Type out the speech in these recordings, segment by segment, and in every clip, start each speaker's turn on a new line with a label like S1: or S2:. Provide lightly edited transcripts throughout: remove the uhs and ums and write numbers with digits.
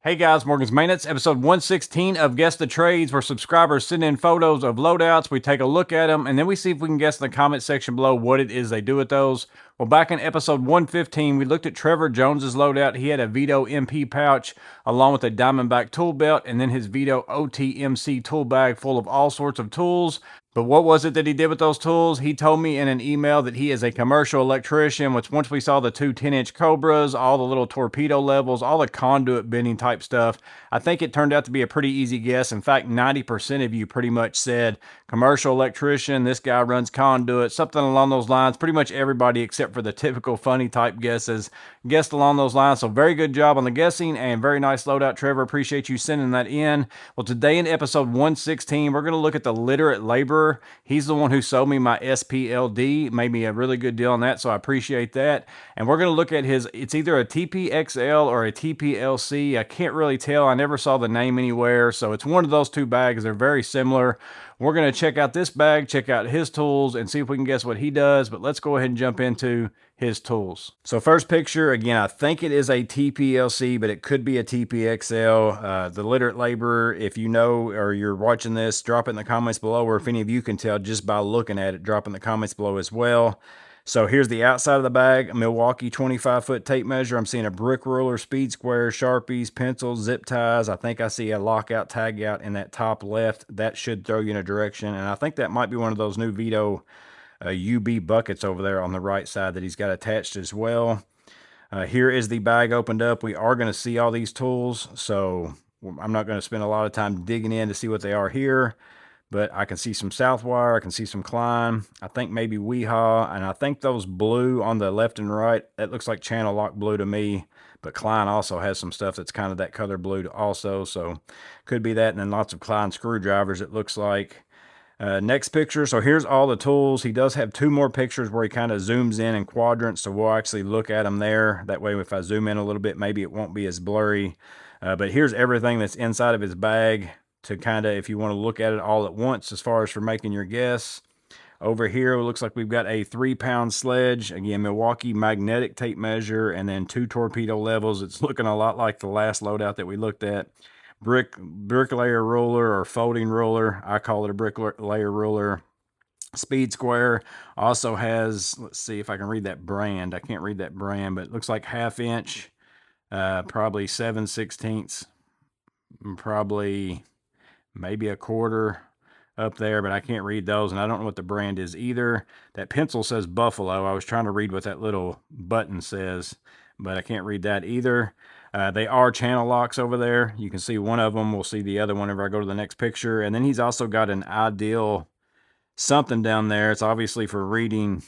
S1: Hey guys, Morgan's Maintenance, episode 116 of Guess the Trades, where subscribers send in photos of loadouts. We take a look at them, and then we see if we can guess in the comment section below what it is they do with those. Well, back in episode 115, we looked at Trevor Jones's loadout. He had a Veto MP pouch along with a Diamondback tool belt, and then his Veto OTMC tool bag full of all sorts of tools. But what was it that he did with those tools? He told me in an email that he is a commercial electrician, which once we saw the two 10-inch Cobras, all the little torpedo levels, all the conduit bending type stuff, I think it turned out to be a pretty easy guess. In fact, 90% of you pretty much said commercial electrician, this guy runs conduit, something along those lines. Pretty much everybody except for the typical funny type guesses guessed along those lines. So very good job on the guessing and very nice loadout, Trevor. Appreciate you sending that in. Well, today in episode 116, we're going to look at the literate laborer. He's the one who sold me my SPLD, made me a really good deal on that, so I appreciate that. And we're going to look at his, it's either a TPXL or a TPLC. I can't really tell. I never saw the name anywhere, so it's one of those two bags. They're very similar. We're going to check out this bag, check out his tools, and see if we can guess what he does. But let's go ahead and jump into his tools. So first picture, again, I think it is a TPLC, but it could be a TPXL. The literate laborer, if you know or you're watching this, drop it in the comments below, or if any of you can tell just by looking at it, drop in the comments below as well. So here's the outside of the bag, a Milwaukee 25-foot tape measure. I'm seeing a brick ruler, speed square, Sharpies, pencils, zip ties. I think I see a lockout, tag out in that top left. That should throw you in a direction. And I think that might be one of those new Veto UB buckets over there on the right side that he's got attached as well. Here is the bag opened up. We are going to see all these tools, so I'm not going to spend a lot of time digging in to see what they are here. But I can see some Southwire, I can see some Klein, I think maybe Weehaw, and I think those blue on the left and right, that looks like channel lock blue to me, but Klein also has some stuff that's kind of that color blue also, so could be that, and then lots of Klein screwdrivers it looks like. Next picture, so here's all the tools. He does have two more pictures where he kind of zooms in quadrants, so we'll actually look at them there. That way if I zoom in a little bit, maybe it won't be as blurry. But here's everything that's inside of his bag, to kind of, if you want to look at it all at once as far as for making your guess. Over here, it looks like we've got a 3-pound sledge. Again, Milwaukee magnetic tape measure, and then two torpedo levels. It's looking a lot like the last loadout that we looked at. Bricklayer ruler or folding ruler. I call it a bricklayer ruler. Speed square also has, let's see if I can read that brand. I can't read that brand, but it looks like 1/2 inch, probably 7/16, probably maybe a quarter up there, but I can't read those, and I don't know what the brand is either. That pencil says Buffalo. I was trying to read what that little button says, but I can't read that either. They are channel locks over there. You can see one of them. We'll see the other one whenever I go to the next picture. And then he's also got an ideal something down there. It's obviously for reading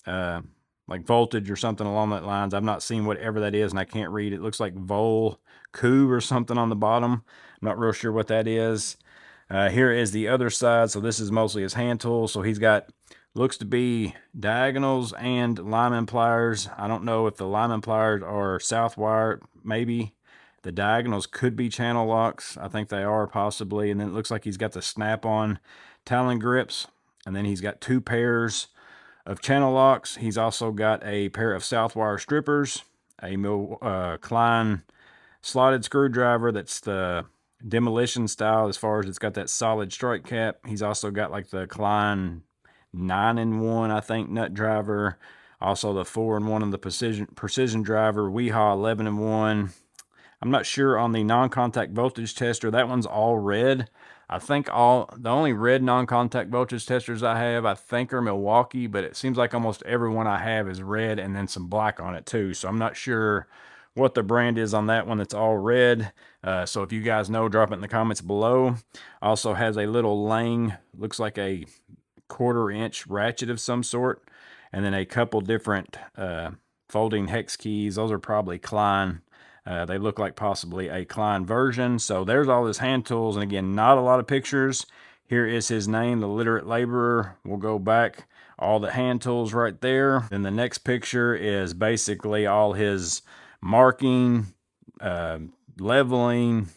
S1: like voltage or something along that lines. I've not seen whatever that is, and I can't read. It looks like Vol Coup or something on the bottom. I'm not real sure what that is. Here is the other side. So this is mostly his hand tool. So he's got, looks to be diagonals and lineman pliers. I don't know if the lineman pliers are Southwire, maybe. The diagonals could be channel locks. I think they are possibly. And then it looks like he's got the snap-on Talon grips. And then he's got two pairs of channel locks. He's also got a pair of Southwire strippers, a Klein slotted screwdriver that's the demolition style as far as it's got that solid strike cap. He's also got like the Klein 9-in-1, I think, nut driver. Also the 4-in-1 of the precision driver. Weehaw 11-in-1. I'm not sure on the non-contact voltage tester. That one's all red. I think the only red non-contact voltage testers I have, I think, are Milwaukee, but it seems like almost every one I have is red and then some black on it too. So I'm not sure what the brand is on that one that's all red. So if you guys know, drop it in the comments below. Also has a little Lang, looks like a 1/4 inch ratchet of some sort, and then a couple different folding hex keys. Those are probably Klein. They look like possibly a Klein version. So there's all his hand tools, and again, not a lot of pictures. Here is his name, the literate laborer. We'll go back, all the hand tools right there. Then the next picture is basically all his marking, leveling,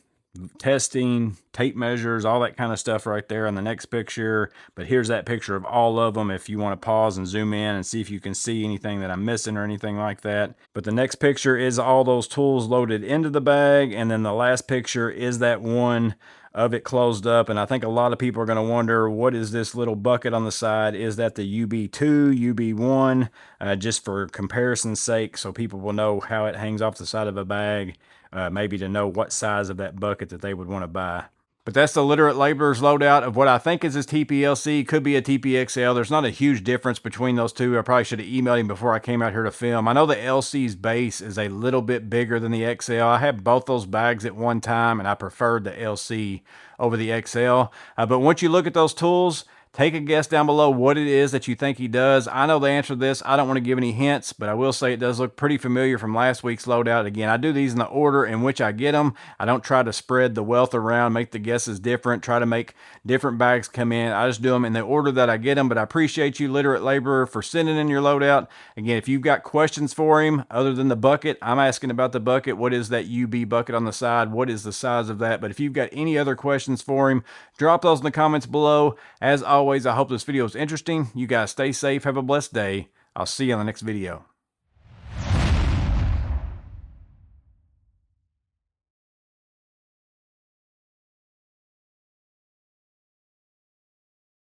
S1: testing, tape measures, all that kind of stuff right there on the next picture. But here's that picture of all of them if you want to pause and zoom in and see if you can see anything that I'm missing or anything like that. But the next picture is all those tools loaded into the bag, and then the last picture is that one of it closed up. And I think a lot of people are going to wonder, what is this little bucket on the side? Is that the UB2, UB1? Just for comparison's sake, so people will know how it hangs off the side of a bag, maybe to know what size of that bucket that they would want to buy. But that's the Literate Laborer's loadout of what I think is his TPLC. Could be a TPXL. There's not a huge difference between those two. I probably should have emailed him before I came out here to film. I know the LC's base is a little bit bigger than the XL. I had both those bags at one time, and I preferred the LC over the XL. But once you look at those tools, take a guess down below what it is that you think he does. I know the answer to this. I don't want to give any hints, but I will say it does look pretty familiar from last week's loadout. Again, I do these in the order in which I get them. I don't try to spread the wealth around, make the guesses different, try to make different bags come in. I just do them in the order that I get them, but I appreciate you, Literate Laborer, for sending in your loadout. Again, if you've got questions for him other than the bucket, I'm asking about the bucket. What is that UB bucket on the side? What is the size of that? But if you've got any other questions for him, drop those in the comments below. As always, I hope this video is interesting. You guys stay safe. Have a blessed day. I'll see you on the next video.